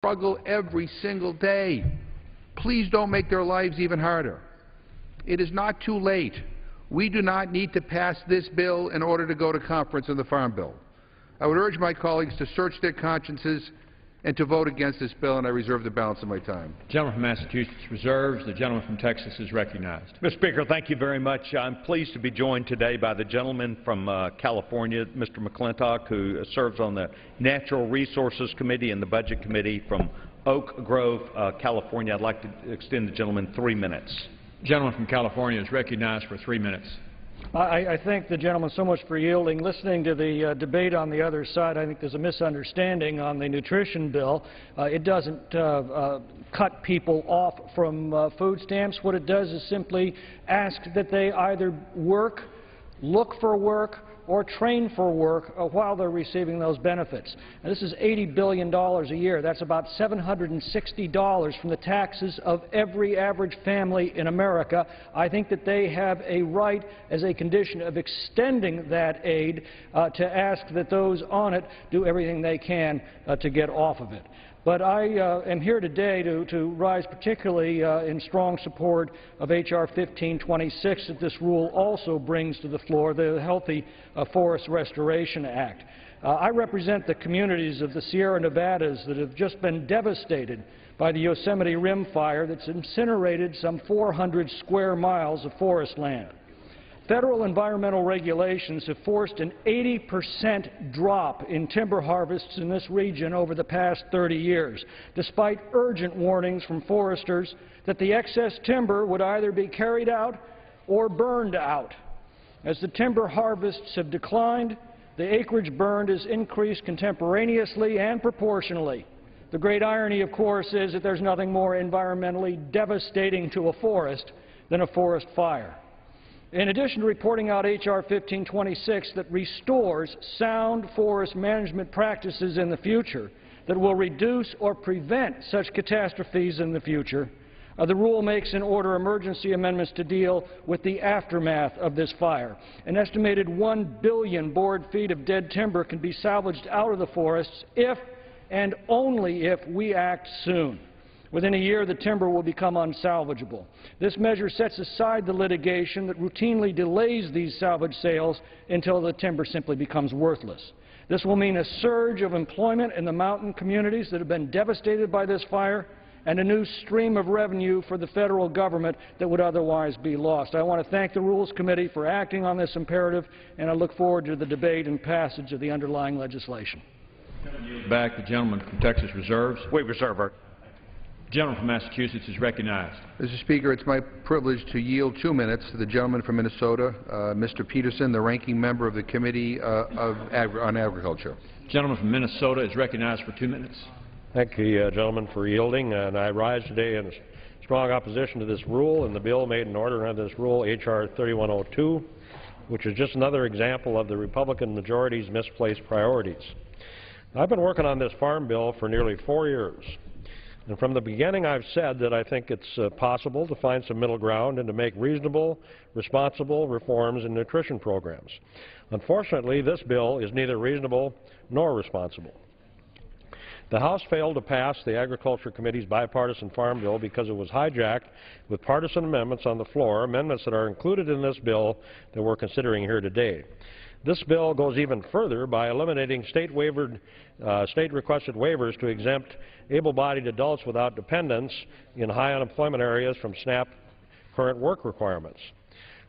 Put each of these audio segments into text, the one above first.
struggle every single day. Please don't make their lives even harder. It is not too late. We do not need to pass this bill in order to go to conference on the Farm Bill. I would urge my colleagues to search their consciences and to vote against this bill, and I reserve the balance of my time. The gentleman from Massachusetts reserves. The gentleman from Texas is recognized. Mr. Speaker, thank you very much. I'm pleased to be joined today by the gentleman from California, Mr. McClintock, who serves on the Natural Resources Committee and the Budget Committee from Oak Grove, California. I'd like to extend the gentleman 3 minutes. The gentleman from California is recognized for 3 minutes. I thank the gentleman so much for yielding. Listening to the debate on the other side, I think there's a misunderstanding on the nutrition bill. It doesn't cut people off from food stamps. What it does is simply ask that they either work, look for work, or train for work while they're receiving those benefits. And this is $80 billion a year. That's about $760 from the taxes of every average family in America. I think that they have a right, as a condition of extending that aid, to ask that those on it do everything they can to get off of it. But I am here today to rise particularly in strong support of H.R. 1526 that this rule also brings to the floor, the Healthy Forest Restoration Act. I represent the communities of the Sierra Nevadas that have just been devastated by the Yosemite Rim fire that's incinerated some 400 square miles of forest land. Federal environmental regulations have forced an 80% drop in timber harvests in this region over the past 30 years, despite urgent warnings from foresters that the excess timber would either be carried out or burned out. As the timber harvests have declined, the acreage burned has increased contemporaneously and proportionally. The great irony, of course, is that there's nothing more environmentally devastating to a forest than a forest fire. In addition to reporting out H.R. 1526 that restores sound forest management practices in the future that will reduce or prevent such catastrophes in the future, the rule makes and order emergency amendments to deal with the aftermath of this fire. An estimated 1 billion board feet of dead timber can be salvaged out of the forests if and only if we act soon. Within a year, the timber will become unsalvageable. This measure sets aside the litigation that routinely delays these salvage sales until the timber simply becomes worthless. This will mean a surge of employment in the mountain communities that have been devastated by this fire and a new stream of revenue for the federal government that would otherwise be lost. I want to thank the Rules Committee for acting on this imperative, and I look forward to the debate and passage of the underlying legislation. Back, the gentleman from Texas reserves. We reserve our. The gentleman from Massachusetts is recognized. Mr. Speaker, it's my privilege to yield 2 minutes to the gentleman from Minnesota, Mr. Peterson, the ranking member of the Committee on Agriculture. The gentleman from Minnesota is recognized for 2 minutes. Thank you, gentleman, for yielding. And I rise today in strong opposition to this rule and the bill made in order under this rule, H.R. 3102, which is just another example of the Republican majority's misplaced priorities. I've been working on this farm bill for nearly 4 years. And from the beginning, I've said that I think it's possible to find some middle ground and to make reasonable, responsible reforms in nutrition programs. Unfortunately, this bill is neither reasonable nor responsible. The House failed to pass the Agriculture Committee's bipartisan farm bill because it was hijacked with partisan amendments on the floor, amendments that are included in this bill that we're considering here today. This bill goes even further by eliminating state-requested waivers to exempt able-bodied adults without dependents in high unemployment areas from SNAP current work requirements.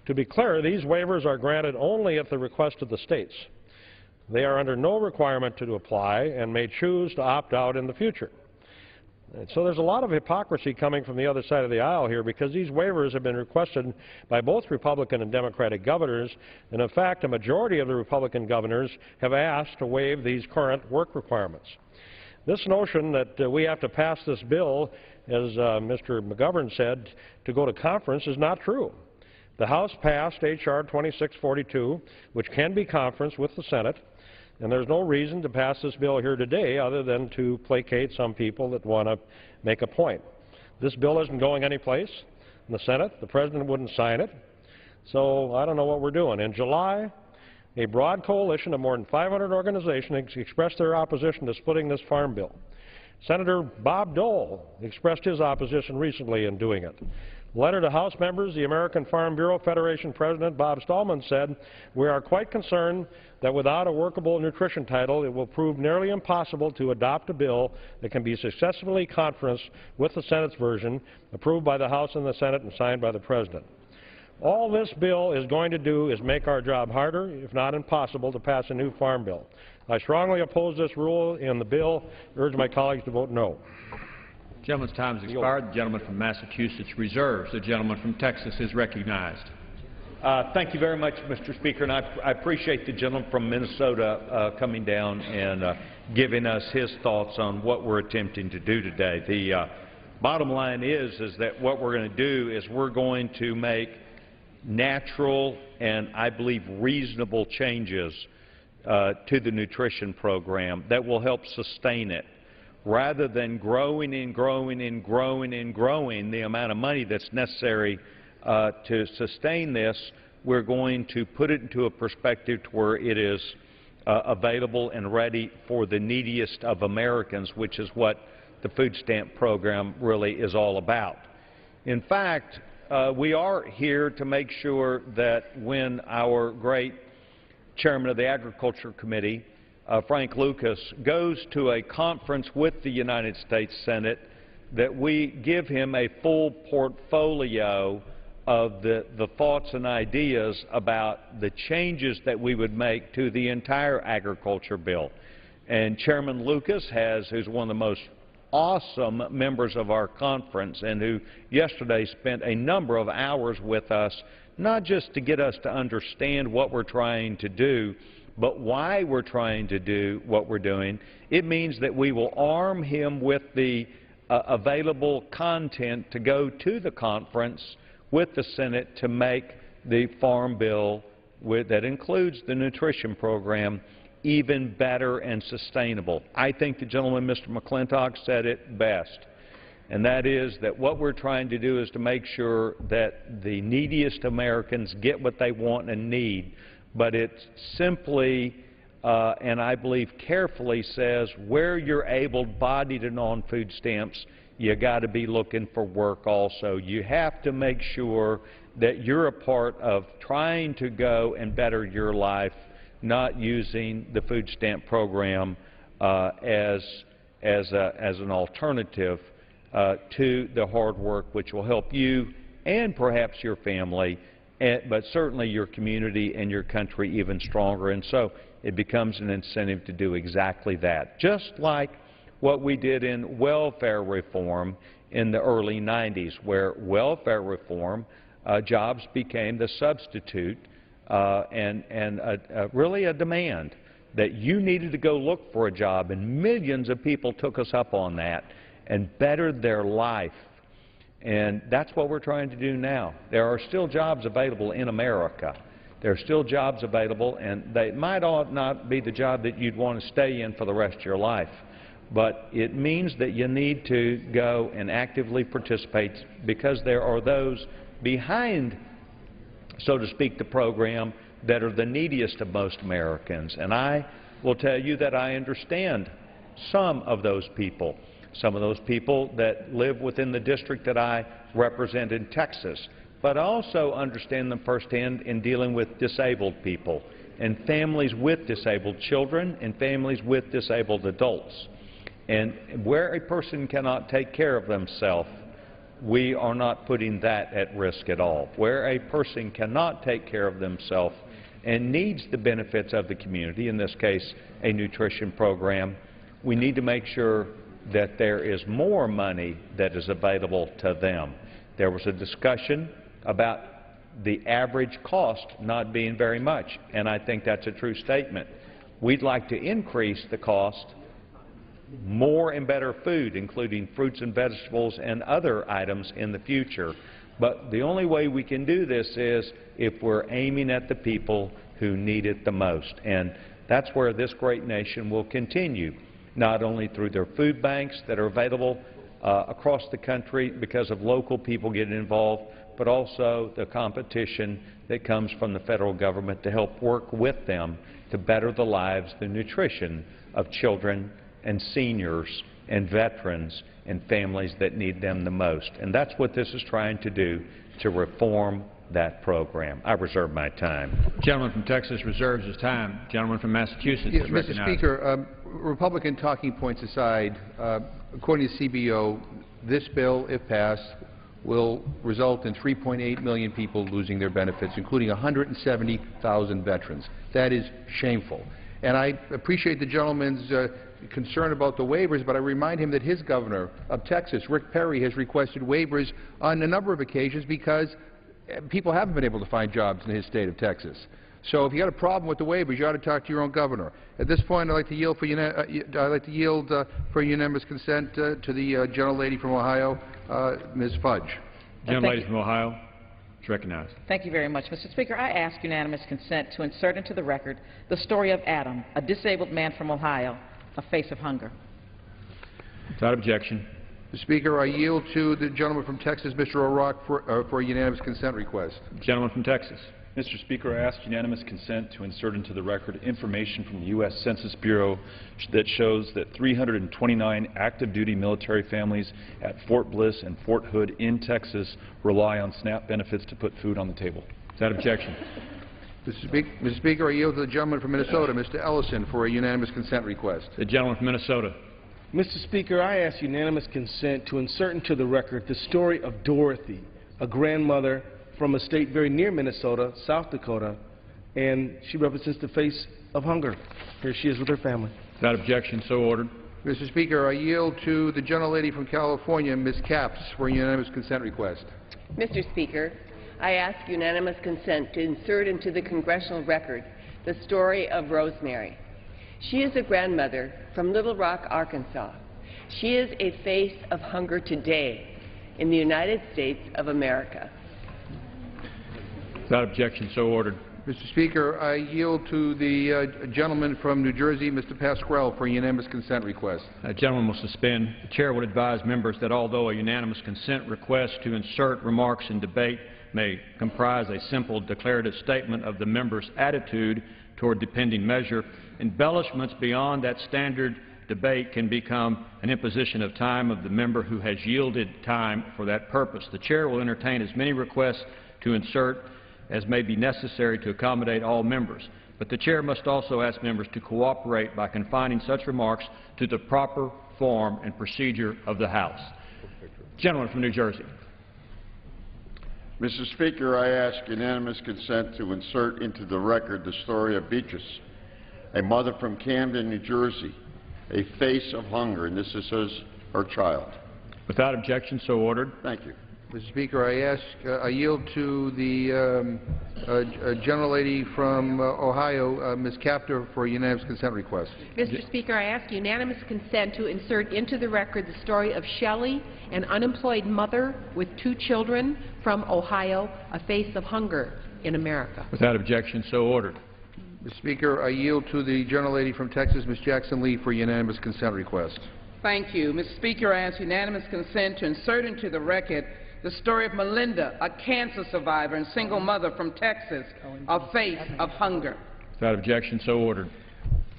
To be clear, these waivers are granted only at the request of the states. They are under no requirement to apply and may choose to opt out in the future. And so there's a lot of hypocrisy coming from the other side of the aisle here because these waivers have been requested by both Republican and Democratic governors, and in fact a majority of the Republican governors have asked to waive these current work requirements. This notion that we have to pass this bill, as Mr. McGovern said, to go to conference is not true. The House passed H.R. 2642, which can be conferenced with the Senate, and there's no reason to pass this bill here today other than to placate some people that want to make a point. This bill isn't going anyplace in the Senate. The President wouldn't sign it. So I don't know what we're doing. In July, a broad coalition of more than 500 organizations expressed their opposition to splitting this farm bill. Senator Bob Dole expressed his opposition recently in doing it. A letter to House members, the American Farm Bureau Federation President Bob Stallman said, "We are quite concerned that without a workable nutrition title, it will prove nearly impossible to adopt a bill that can be successfully conferenced with the Senate's version, approved by the House and the Senate and signed by the President. All this bill is going to do is make our job harder, if not impossible, to pass a new farm bill. I strongly oppose this rule in the bill. Urge my colleagues to vote no." Gentleman's time has expired. The gentleman from Massachusetts reserves. The gentleman from Texas is recognized. Thank you very much, Mr. Speaker, and I appreciate the gentleman from Minnesota coming down and giving us his thoughts on what we're attempting to do today. The bottom line is that what we're going to do is we're going to make natural and, I believe, reasonable changes to the nutrition program that will help sustain it, rather than growing and growing and growing and growing the amount of money that's necessary to sustain this. We're going to put it into a perspective to where it is available and ready for the neediest of Americans, which is what the food stamp program really is all about. In fact, we are here to make sure that when our great chairman of the Agriculture Committee, Frank Lucas, goes to a conference with the United States Senate, that we give him a full portfolio of the thoughts and ideas about the changes that we would make to the entire agriculture bill. And Chairman Lucas who's one of the most awesome members of our conference and who yesterday spent a number of hours with us, not just to get us to understand what we're trying to do, but why we're trying to do what we're doing. It means that we will arm him with the available content to go to the conference with the Senate to make the farm bill that includes the nutrition program even better and sustainable. I think the gentleman, Mr. McClintock, said it best, and that is that what we're trying to do is to make sure that the neediest Americans get what they want and need, but it simply and I believe carefully says where you're able-bodied and on food stamps, you got to be looking for work also. You have to make sure that you're a part of trying to go and better your life, not using the food stamp program as an alternative to the hard work which will help you and perhaps your family, but certainly your community and your country even stronger. And so it becomes an incentive to do exactly that, just like what we did in welfare reform in the early 90s, where welfare reform jobs became the substitute and really a demand that you needed to go look for a job, and millions of people took us up on that and bettered their life. And that's what we're trying to do now. There are still jobs available in America. There are still jobs available, and they might not be the job that you'd want to stay in for the rest of your life. But it means that you need to go and actively participate, because there are those behind, so to speak, the program that are the neediest of most Americans. And I will tell you that I understand some of those people that live within the district that I represent in Texas, but I also understand them firsthand in dealing with disabled people and families with disabled children and families with disabled adults. And where a person cannot take care of themselves, we are not putting that at risk at all. Where a person cannot take care of themselves and needs the benefits of the community, in this case a nutrition program, we need to make sure that there is more money that is available to them. There was a discussion about the average cost not being very much, and I think that's a true statement. We'd like to increase the cost, more and better food, including fruits and vegetables and other items in the future. But the only way we can do this is if we're aiming at the people who need it the most. And that's where this great nation will continue, not only through their food banks that are available across the country because of local people getting involved, but also the competition that comes from the federal government to help work with them to better the lives, the nutrition of children and seniors and veterans and families that need them the most. And that's what this is trying to do, to reform that program. I reserve my time. Gentleman from Texas reserves his time. Gentleman from Massachusetts is Mr. recognized. Speaker, Republican talking points aside, according to CBO, this bill, if passed, will result in 3.8 million people losing their benefits, including 170,000 veterans. That is shameful. And I appreciate the gentleman's concern about the waivers, but I remind him that his governor of Texas, Rick Perry, has requested waivers on a number of occasions because people haven't been able to find jobs in his state of Texas. So if you got a problem with the waivers, you ought to talk to your own governor. At this point, I'd like to yield for unanimous consent to the gentlelady from Ohio, Ms. Fudge. Gentlelady from Ohio is recognized. Thank you very much, Mr. Speaker. I ask unanimous consent to insert into the record the story of Adam, a disabled man from Ohio, a face of hunger. Without objection. Mr. Speaker, I yield to the gentleman from Texas, Mr. O'Rourke, for a unanimous consent request. Gentleman from Texas. Mr. Speaker, I ask unanimous consent to insert into the record information from the U.S. Census Bureau that shows that 329 active-duty military families at Fort Bliss and Fort Hood in Texas rely on SNAP benefits to put food on the table. Without objection. Mr. Speaker, I yield to the gentleman from Minnesota, Mr. Ellison, for a unanimous consent request. The gentleman from Minnesota. Mr. Speaker, I ask unanimous consent to insert into the record the story of Dorothy, a grandmother from a state very near Minnesota, South Dakota, and she represents the face of hunger. Here she is with her family. Without objection, so ordered. Mr. Speaker, I yield to the gentlelady from California, Ms. Capps, for a unanimous consent request. Mr. Speaker, I ask unanimous consent to insert into the congressional record the story of Rosemary. She is a grandmother from Little Rock, Arkansas. She is a face of hunger today in the United States of America. Without objection, so ordered. Mr. Speaker, I yield to the gentleman from New Jersey, Mr. Pasquale, for a unanimous consent request. Gentleman will suspend. The Chair would advise members that although a unanimous consent request to insert remarks in debate may comprise a simple declarative statement of the member's attitude toward the pending measure, embellishments beyond that standard debate can become an imposition of time of the member who has yielded time for that purpose. The Chair will entertain as many requests to insert as may be necessary to accommodate all members, but the Chair must also ask members to cooperate by confining such remarks to the proper form and procedure of the House. Gentleman from New Jersey. Mr. Speaker, I ask unanimous consent to insert into the record the story of Beatrice, a mother from Camden, New Jersey, a face of hunger, and this is her child. Without objection, so ordered. Thank you. Mr. Speaker, I yield to the gentlelady from Ohio, Ms. Capter, for a unanimous consent request. Mr. Speaker, I ask unanimous consent to insert into the record the story of Shelley, an unemployed mother with 2 children from Ohio, a face of hunger in America. Without objection, so ordered. Mr. Speaker, I yield to the gentlelady from Texas, Ms. Jackson Lee, for a unanimous consent request. Thank you. Mr. Speaker, I ask unanimous consent to insert into the record the story of Melinda, a cancer survivor and single mother from Texas, a face of hunger. Without objection, so ordered.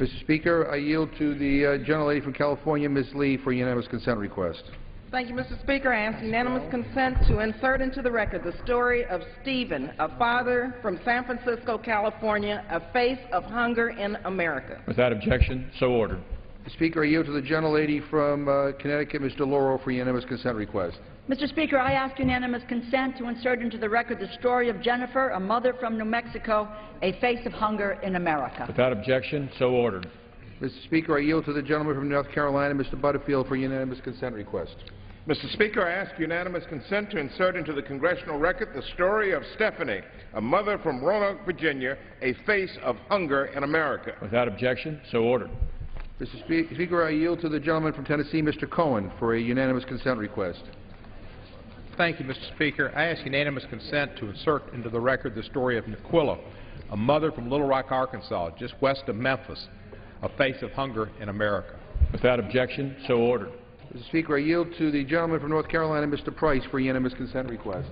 Mr. Speaker, I yield to the gentlelady from California, Ms. Lee, for a unanimous consent request. Thank you, Mr. Speaker. I ask unanimous consent to insert into the record the story of Stephen, a father from San Francisco, California, a face of hunger in America. Without objection, so ordered. Mr. Speaker, I yield to the gentlelady from Connecticut, Ms. DeLauro, for a unanimous consent request. Mr. Speaker, I ask unanimous consent to insert into the record the story of Jennifer, a mother from New Mexico, a face of hunger in America. Without objection, so ordered. Mr. Speaker, I yield to the gentleman from North Carolina, Mr. Butterfield, for a unanimous consent request. Mr. Speaker, I ask unanimous consent to insert into the congressional record the story of Stephanie, a mother from Roanoke, Virginia, a face of hunger in America. Without objection, so ordered. Mr. Speaker, I yield to the gentleman from Tennessee, Mr. Cohen, for a unanimous consent request. Thank you, Mr. Speaker. I ask unanimous consent to insert into the record the story of Naquilla, a mother from Little Rock, Arkansas, just west of Memphis, a face of hunger in America. Without objection, so ordered. Mr. Speaker, I yield to the gentleman from North Carolina, Mr. Price, for a unanimous consent request.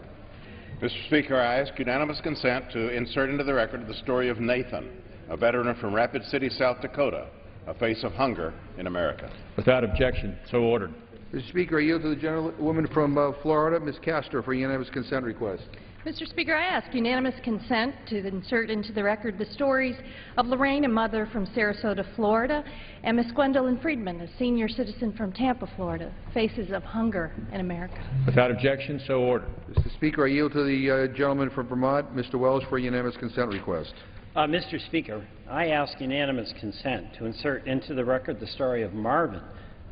Mr. Speaker, I ask unanimous consent to insert into the record the story of Nathan, a veteran from Rapid City, South Dakota, a face of hunger in America. Without objection, so ordered. Mr. Speaker, I yield to the gentlewoman from Florida, Ms. Castor, for a unanimous consent request. Mr. Speaker, I ask unanimous consent to insert into the record the stories of Lorraine, a mother from Sarasota, Florida, and Ms. Gwendolyn Friedman, a senior citizen from Tampa, Florida, faces of hunger in America. Without objection, so ordered. Mr. Speaker, I yield to the gentleman from Vermont, Mr. Wells, for a unanimous consent request. Mr. Speaker, I ask unanimous consent to insert into the record the story of Marvin,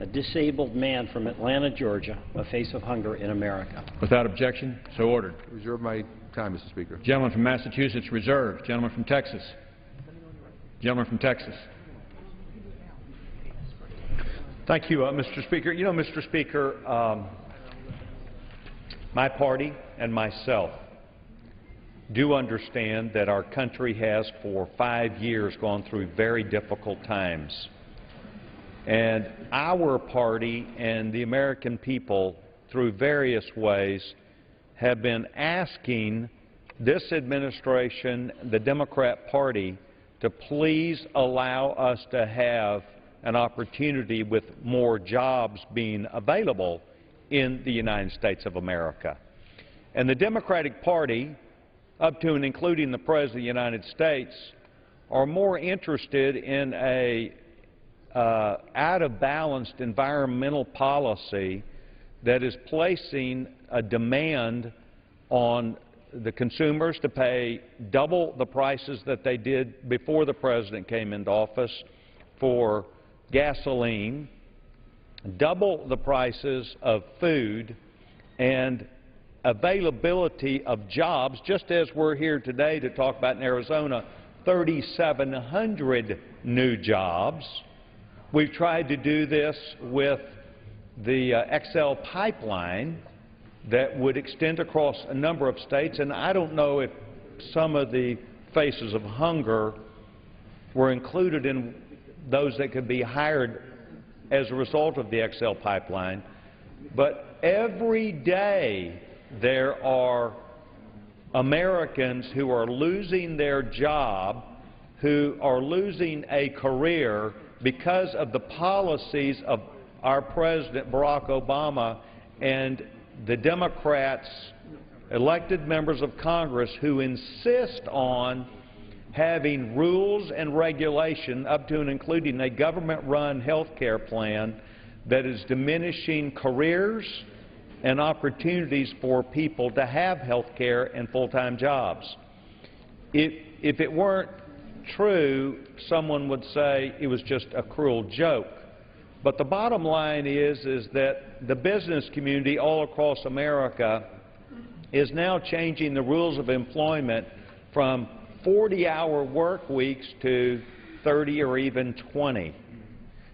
a disabled man from Atlanta, Georgia, a face of hunger in America. Without objection, so ordered. Reserve my time, Mr. Speaker. Gentleman from Massachusetts reserved. Gentleman from Texas. Gentleman from Texas. Thank you, Mr. Speaker. You know, Mr. Speaker, my party and myself do understand that our country has for 5 years gone through very difficult times. And our party and the American people, through various ways, have been asking this administration, the Democrat Party, to please allow us to have an opportunity with more jobs being available in the United States of America. And the Democratic Party, up to and including the President of the United States, are more interested in a out-of-balanced environmental policy that is placing a demand on the consumers to pay double the prices that they did before the President came into office for gasoline, double the prices of food, and availability of jobs, just as we're here today to talk about in Arizona, 3,700 new jobs. We've tried to do this with the XL pipeline that would extend across a number of states, and I don't know if some of the faces of hunger were included in those that could be hired as a result of the XL pipeline. But every day there are Americans who are losing their job, who are losing a career because of the policies of our President Barack Obama and the Democrats, elected members of Congress, who insist on having rules and regulation up to and including a government-run health care plan that is diminishing careers and opportunities for people to have health care and full-time jobs. If it weren't true, someone would say it was just a cruel joke. But the bottom line is that the business community all across America is now changing the rules of employment from 40-hour work weeks to 30 or even 20.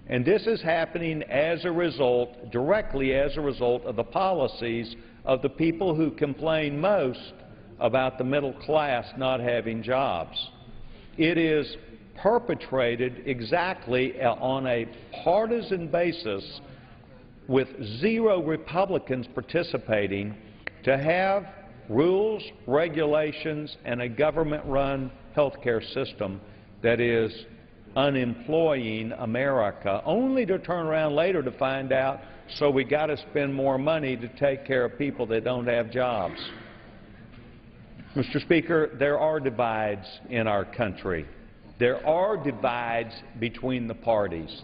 And this is happening as a result, directly as a result of the policies of the people who complain most about the middle class not having jobs. It is perpetrated exactly on a partisan basis with zero Republicans participating to have rules, regulations, and a government-run health care system that is unemploying America, only to turn around later to find out, so we got to spend more money to take care of people that don't have jobs. Mr. Speaker, there are divides in our country. There are divides between the parties.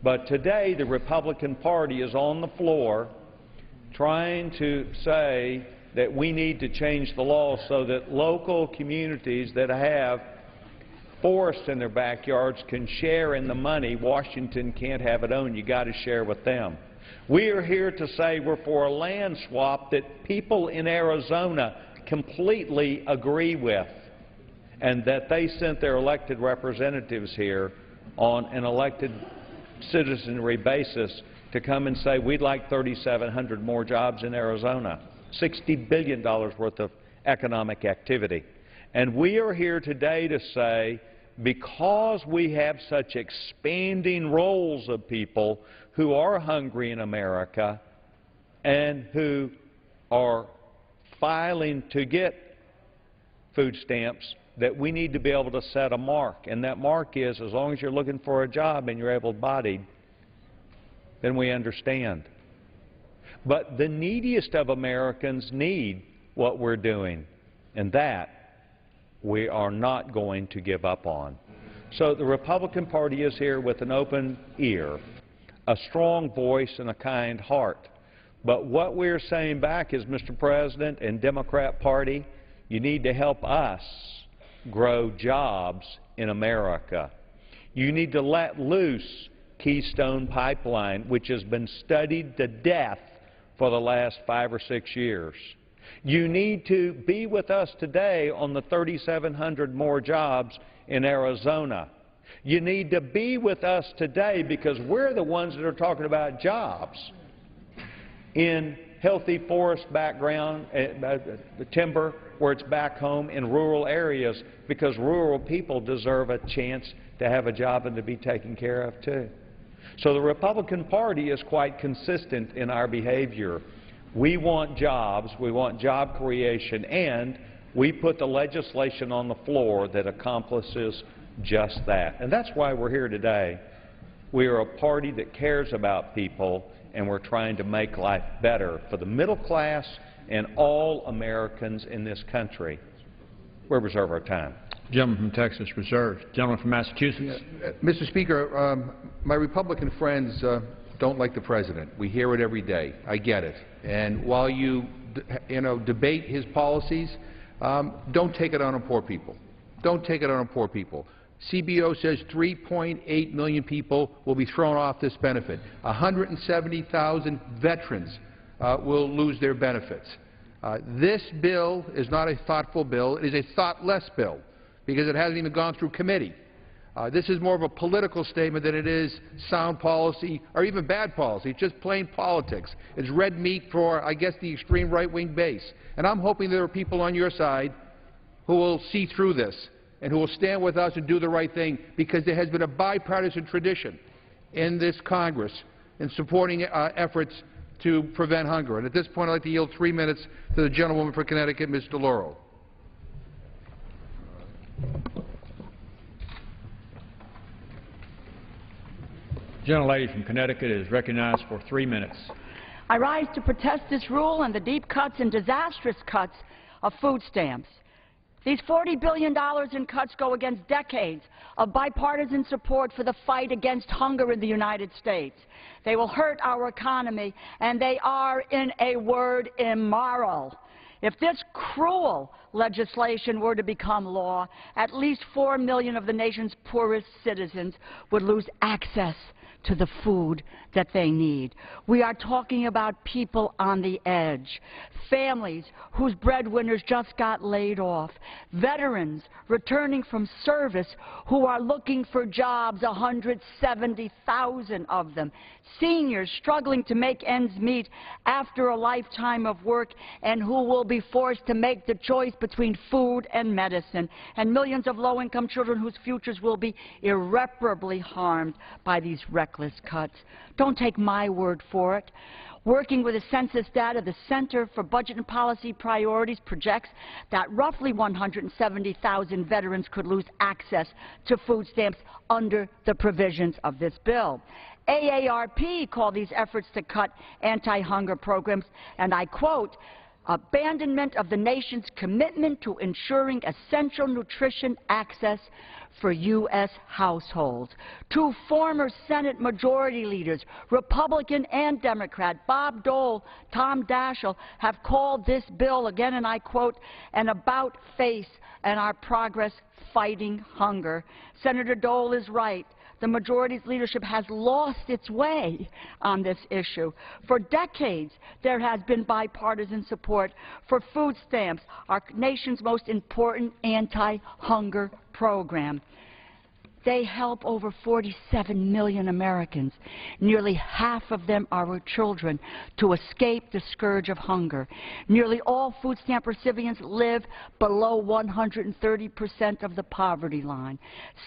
But today the Republican Party is on the floor trying to say that we need to change the law so that local communities that have forests in their backyards can share in the money. Washington can't have it own. You got to share with them. We are here to say we're for a land swap that people in Arizona completely agree with, and that they sent their elected representatives here on an elected citizenry basis to come and say we'd like 3,700 more jobs in Arizona, $60 billion worth of economic activity. And we are here today to say, because we have such expanding rolls of people who are hungry in America and who are filing to get food stamps, that we need to be able to set a mark. And that mark is, as long as you're looking for a job and you're able-bodied, then we understand. But the neediest of Americans need what we're doing, and that we are not going to give up on. So the Republican Party is here with an open ear, a strong voice, and a kind heart. But what we're saying back is, Mr. President and Democrat Party, you need to help us grow jobs in America. You need to let loose Keystone Pipeline, which has been studied to death for the last 5 or 6 years. You need to be with us today on the 3,700 more jobs in Arizona. You need to be with us today because we're the ones that are talking about jobs in healthy forest background, the timber where it's back home in rural areas, because rural people deserve a chance to have a job and to be taken care of too. So the Republican Party is quite consistent in our behavior. We want jobs, we want job creation, and we put the legislation on the floor that accomplishes just that. And that's why we're here today. We are a party that cares about people, and we're trying to make life better for the middle class and all Americans in this country. We'll reserve our time. Gentleman from Texas reserved. Gentleman from Massachusetts. Mr. Speaker, my Republican friends don't like the President. We hear it every day. I get it. And while you debate his policies, don't take it on poor people. Don't take it on poor people. CBO says 3.8 million people will be thrown off this benefit. 170,000 veterans will lose their benefits. This bill is not a thoughtful bill. It is a thoughtless bill because it hasn't even gone through committee. This is more of a political statement than it is sound policy or even bad policy. It's just plain politics. It's red meat for, I guess, the extreme right-wing base. And I'm hoping there are people on your side who will see through this and who will stand with us and do the right thing, because there has been a bipartisan tradition in this Congress in supporting efforts to prevent hunger. And at this point, I'd like to yield 3 minutes to the gentlewoman from Connecticut, Ms. DeLauro. Gentlelady from Connecticut is recognized for 3 minutes. I rise to protest this rule and the deep cuts and disastrous cuts of food stamps. These $40 billion in cuts go against decades of bipartisan support for the fight against hunger in the United States. They will hurt our economy, and they are, in a word, immoral. If this cruel legislation were to become law, at least 4 million of the nation's poorest citizens would lose access to the food that they need. We are talking about people on the edge, families whose breadwinners just got laid off, veterans returning from service who are looking for jobs, 170,000 of them, seniors struggling to make ends meet after a lifetime of work and who will be forced to make the choice between food and medicine, and millions of low-income children whose futures will be irreparably harmed by these reckless cuts. Don't take my word for it. Working with the census data, the Center for Budget and Policy Priorities projects that roughly 170,000 veterans could lose access to food stamps under the provisions of this bill. AARP called these efforts to cut anti-hunger programs, and I quote, abandonment of the nation's commitment to ensuring essential nutrition access for U.S. households. Two former Senate Majority Leaders, Republican and Democrat, Bob Dole, Tom Daschle, have called this bill, again, and I quote, an about-face and our progress fighting hunger. Senator Dole is right. The majority's leadership has lost its way on this issue. For decades, there has been bipartisan support for food stamps, our nation's most important anti-hunger program. They help over 47 million Americans, nearly half of them are children, to escape the scourge of hunger. Nearly all food stamp recipients live below 130% of the poverty line.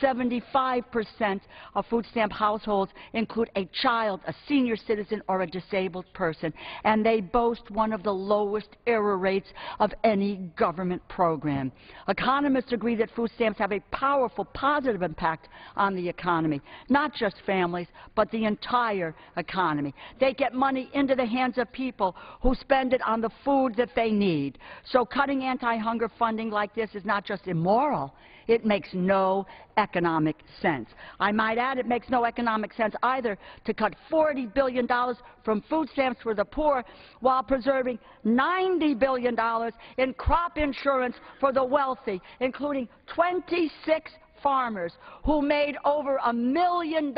75% of food stamp households include a child, a senior citizen, or a disabled person, and they boast one of the lowest error rates of any government program. Economists agree that food stamps have a powerful positive impact on the economy, not just families, but the entire economy. They get money into the hands of people who spend it on the food that they need. So cutting anti-hunger funding like this is not just immoral, it makes no economic sense. I might add, it makes no economic sense either to cut $40 billion from food stamps for the poor while preserving $90 billion in crop insurance for the wealthy, including 26 farmers who made over $1 million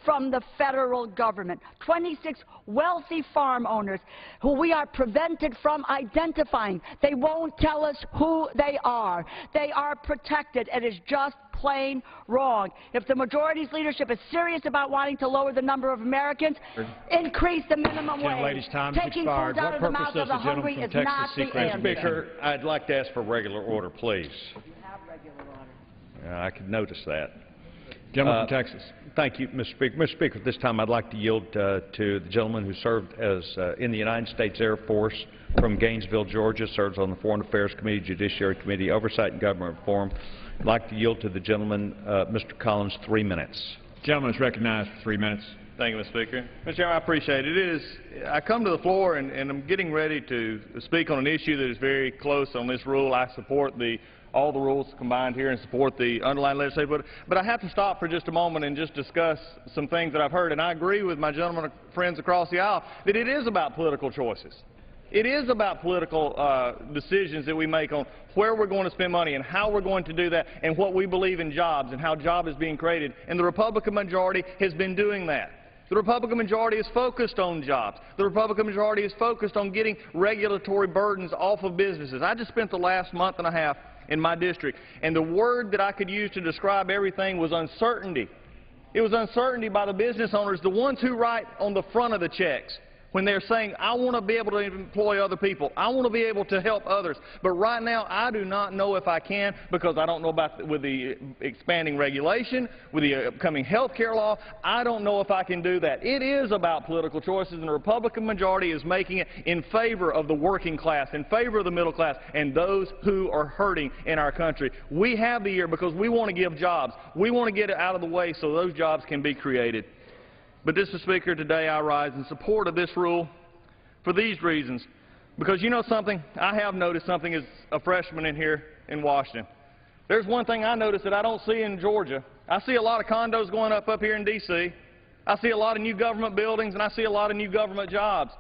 from the federal government. 26 wealthy farm owners who we are prevented from identifying. They won't tell us who they are. They are protected. It is just plain wrong. If the majority's leadership is serious about wanting to lower the number of Americans, increase the minimum wage. Taking food out of the mouths of the hungry is not the answer. Speaker, I'd like to ask for regular order, please. I could notice that. Gentleman from Texas. Thank you, Mr. Speaker. Mr. Speaker, at this time I'd like to yield to the gentleman who served as in the United States Air Force from Gainesville, Georgia, serves on the Foreign Affairs Committee, Judiciary Committee, Oversight and Government Reform. I'd like to yield to the gentleman, Mr. Collins, 3 minutes. The gentleman is recognized for 3 minutes. Thank you, Mr. Speaker. Mr. Chairman, I appreciate it. I come to the floor and I'm getting ready to speak on an issue that is very close on this rule. I support all the rules combined here and support the underlying legislation. But I have to stop for just a moment and just discuss some things that I've heard. And I agree with my gentlemen friends across the aisle that it is about political choices. It is about political decisions that we make on where we're going to spend money and how we're going to do that and what we believe in jobs and how job is being created. And the Republican majority has been doing that. The Republican majority is focused on jobs. The Republican majority is focused on getting regulatory burdens off of businesses. I just spent the last month and a half in my district, and the word that I could use to describe everything was uncertainty. It was uncertainty by the business owners, the ones who write on the front of the checks, when they're saying, I want to be able to employ other people. I want to be able to help others. But right now, I do not know if I can because I don't know about with the expanding regulation, with the upcoming health care law. I don't know if I can do that. It is about political choices, and the Republican majority is making it in favor of the working class, in favor of the middle class, and those who are hurting in our country. We have the year because we want to give jobs. We want to get it out of the way so those jobs can be created. But, Mr. Speaker, today I rise in support of this rule for these reasons. Because you know something? I have noticed something as a freshman in here in Washington. There's one thing I notice that I don't see in Georgia. I see a lot of condos going up here in D.C. I see a lot of new government buildings, and I see a lot of new government jobs.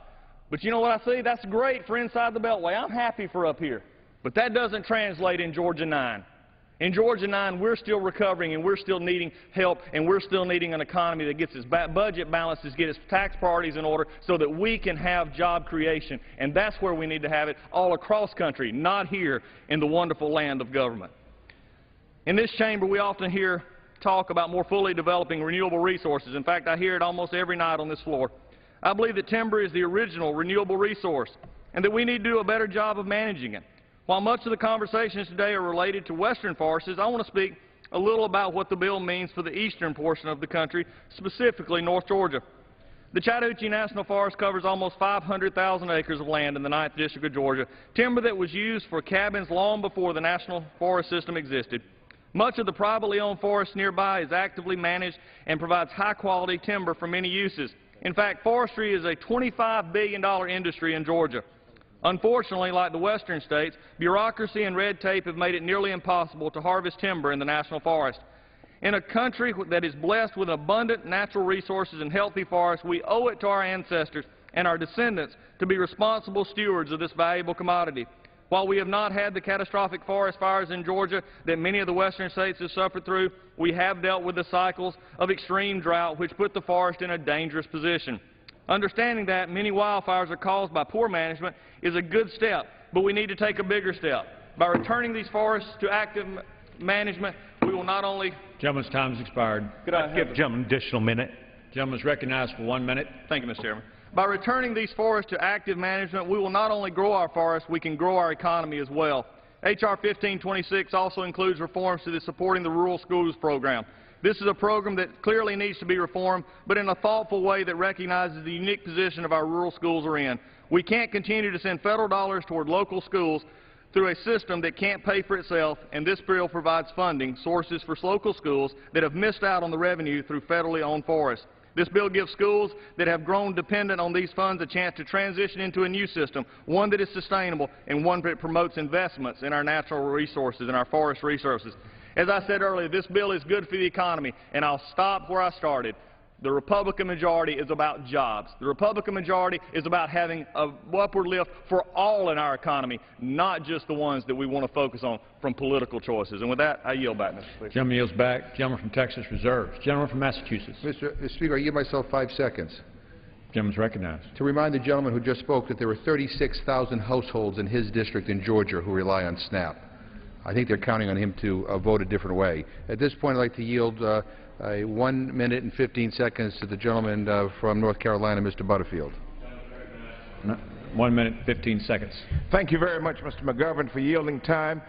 But you know what I see? That's great for inside the Beltway. I'm happy for up here. But that doesn't translate in Georgia 9. In Georgia 9, we're still recovering, and we're still needing help, and we're still needing an economy that gets its budget balanced, that gets its tax priorities in order so that we can have job creation. And that's where we need to have it all across country, not here in the wonderful land of government. In this chamber, we often hear talk about more fully developing renewable resources. In fact, I hear it almost every night on this floor. I believe that timber is the original renewable resource and that we need to do a better job of managing it. While much of the conversations today are related to western forests, I want to speak a little about what the bill means for the eastern portion of the country, specifically North Georgia. The Chattahoochee National Forest covers almost 500,000 acres of land in the 9th District of Georgia, timber that was used for cabins long before the National Forest System existed. Much of the privately owned forest nearby is actively managed and provides high-quality timber for many uses. In fact, forestry is a $25 billion industry in Georgia. Unfortunately, like the western states, bureaucracy and red tape have made it nearly impossible to harvest timber in the national forest. In a country that is blessed with abundant natural resources and healthy forests, we owe it to our ancestors and our descendants to be responsible stewards of this valuable commodity. While we have not had the catastrophic forest fires in Georgia that many of the western states have suffered through, we have dealt with the cycles of extreme drought which put the forest in a dangerous position. Understanding that many wildfires are caused by poor management is a good step, but we need to take a bigger step. By returning these forests to active management, we will not only Gentleman's time has expired. Could I give the gentleman an additional minute? Gentleman is recognized for 1 minute. Thank you, Mr. Chairman. By returning these forests to active management, we will not only grow our forests, we can grow our economy as well. H.R. 1526 also includes reforms to the Supporting the Rural Schools program. This is a program that clearly needs to be reformed, but in a thoughtful way that recognizes the unique position of our rural schools are in. We can't continue to send federal dollars toward local schools through a system that can't pay for itself, and this bill provides funding sources for local schools that have missed out on the revenue through federally owned forests. This bill gives schools that have grown dependent on these funds a chance to transition into a new system, one that is sustainable and one that promotes investments in our natural resources and our forest resources. As I said earlier, this bill is good for the economy, and I'll stop where I started. The Republican majority is about jobs. The Republican majority is about having an upward lift for all in our economy, not just the ones that we want to focus on from political choices. And with that, I yield back, Mr. Speaker. Gentleman yields back. Gentleman from Texas reserves. Gentleman from Massachusetts. Mr. Speaker, I give myself 5 seconds. Gentleman's recognized. To remind the gentleman who just spoke that there were 36,000 households in his district in Georgia who rely on SNAP. I think they're counting on him to vote a different way. At this point, I'd like to yield 1 minute and 15 seconds to the gentleman from North Carolina, Mr. Butterfield. 1 minute, 15 seconds. Thank you very much, Mr. McGovern, for yielding time.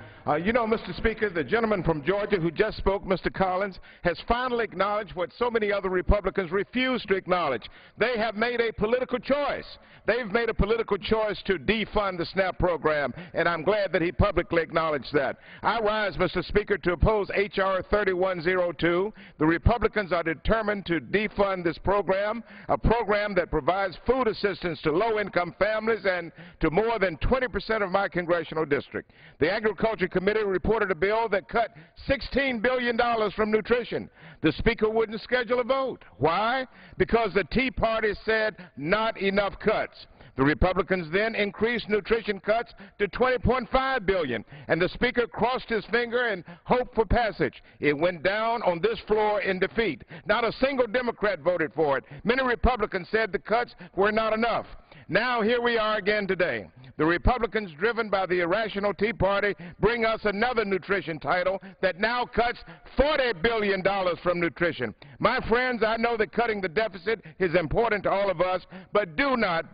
You know, Mr. Speaker, the gentleman from Georgia who just spoke, Mr. Collins, has finally acknowledged what so many other Republicans refuse to acknowledge. They have made a political choice. They've made a political choice to defund the SNAP program, and I'm glad that he publicly acknowledged that. I rise, Mr. Speaker, to oppose H.R. 3102. The Republicans are determined to defund this program, a program that provides food assistance to low-income families and to more than 20% of my congressional district. The Agriculture Committee reported a bill that cut $16 billion from nutrition. The Speaker wouldn't schedule a vote. Why? Because the Tea Party said not enough cuts. The Republicans then increased nutrition cuts to $20.5 billion, and the Speaker crossed his finger and hoped for passage. It went down on this floor in defeat. Not a single Democrat voted for it. Many Republicans said the cuts were not enough. Now here we are again today. The Republicans, driven by the irrational Tea Party, bring us another nutrition title that now cuts $40 billion from nutrition. My friends, I know that cutting the deficit is important to all of us, but do not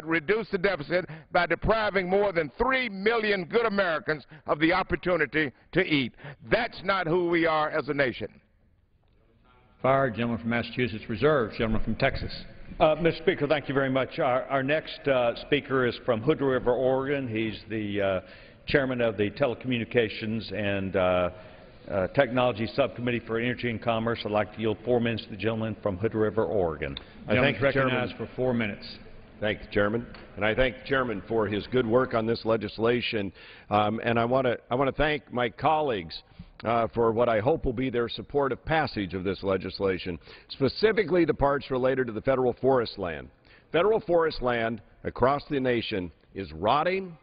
reduce the deficit by depriving more than 3 million good Americans of the opportunity to eat. That's not who we are as a nation. Fired. Gentleman from Massachusetts reserves. Gentleman from Texas. Mr. Speaker, thank you very much. Our next speaker is from Hood River, Oregon. He's the chairman of the Telecommunications and Technology Subcommittee for Energy and Commerce. I'd like to yield 4 minutes to the gentleman from Hood River, Oregon. I thank the Chairman for 4 minutes. Thank the Chairman, and I thank the Chairman for his good work on this legislation. And I want to thank my colleagues for what I hope will be their support of passage of this legislation, specifically the parts related to the federal forest land. Federal forest land across the nation is rotting,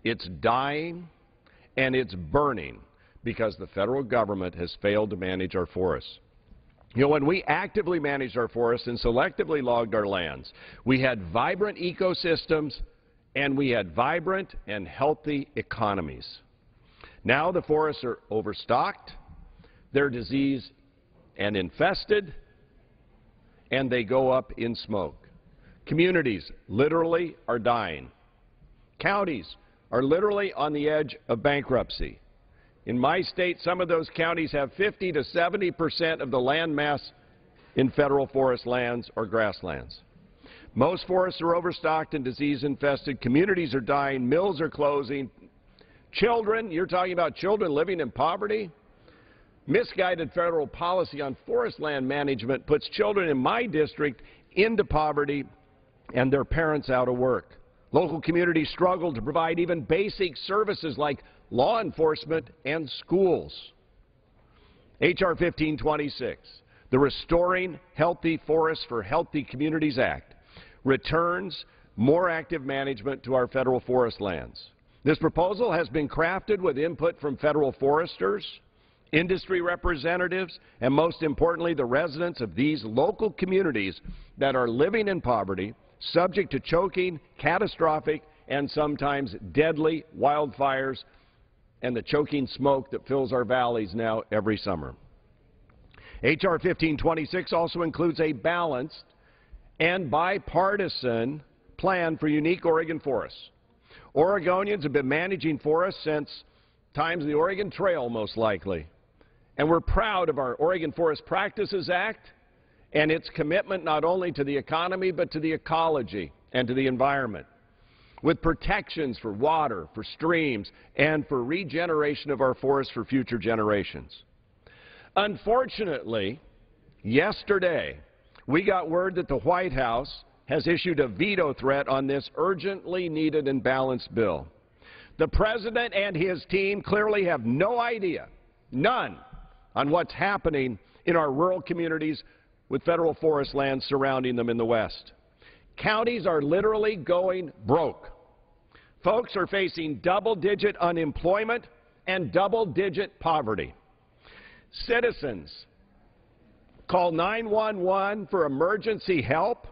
it's dying, and it's burning because the federal government has failed to manage our forests. You know, when we actively managed our forests and selectively logged our lands, we had vibrant ecosystems and we had vibrant and healthy economies. Now the forests are overstocked, they're diseased and infested, and they go up in smoke. Communities literally are dying. Counties are literally on the edge of bankruptcy. In my state, some of those counties have 50 to 70% of the land mass in federal forest lands or grasslands. Most forests are overstocked and disease-infested. Communities are dying. Mills are closing. Children, you're talking about children living in poverty? Misguided federal policy on forest land management puts children in my district into poverty and their parents out of work. Local communities struggle to provide even basic services like law enforcement and schools. H.R. 1526, the Restoring Healthy Forests for Healthy Communities Act, returns more active management to our federal forest lands. This proposal has been crafted with input from federal foresters, industry representatives, and most importantly, the residents of these local communities that are living in poverty, subject to choking, catastrophic, and sometimes deadly wildfires and the choking smoke that fills our valleys now every summer. H.R. 1526 also includes a balanced and bipartisan plan for unique Oregon forests. Oregonians have been managing forests since times of the Oregon Trail, most likely. And we're proud of our Oregon Forest Practices Act and its commitment not only to the economy but to the ecology and to the environment, with protections for water, for streams, and for regeneration of our forests for future generations. Unfortunately, yesterday, we got word that the White House has issued a veto threat on this urgently needed and balanced bill. The President and his team clearly have no idea, none, on what's happening in our rural communities with federal forest land surrounding them in the West. Counties are literally going broke. Folks are facing double-digit unemployment and double-digit poverty. Citizens call 911 for emergency help